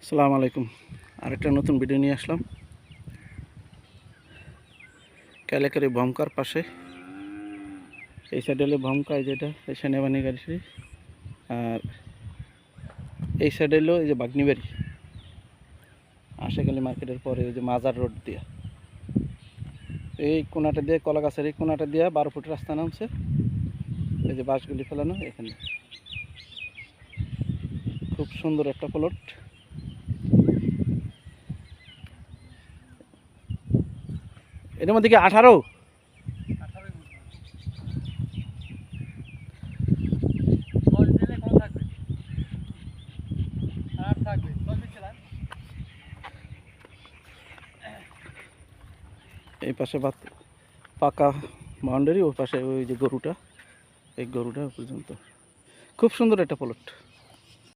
আসসালামু আলাইকুম। আরেকটা নতুন ভিডিও নিয়ে আসলাম। ক্যালেকারি ভমকার পাশে এই সাইডে হলে ভমকা, যেটা এই সেনাবাহিনী গাড়ি, আর এই সাইডে হলো এই যে বাগনিবাড়ি আশেখালি মার্কেটের পরে ওই যে মাজার রোড দিয়া এই কোনাটা দিয়ে, কলা গাছের এই কোনাটা দিয়ে 12 ফুট রাস্তা নামছে। এই যে বাঁশগুলি ফেলানো, এখানে খুব সুন্দর একটা প্লট। এটার মধ্যে কি 18 এই পাশে পাকা বাউন্ডারি, ওই পাশে ওই যে গরুটা, এই গরুটা পর্যন্ত খুব সুন্দর একটা প্লট।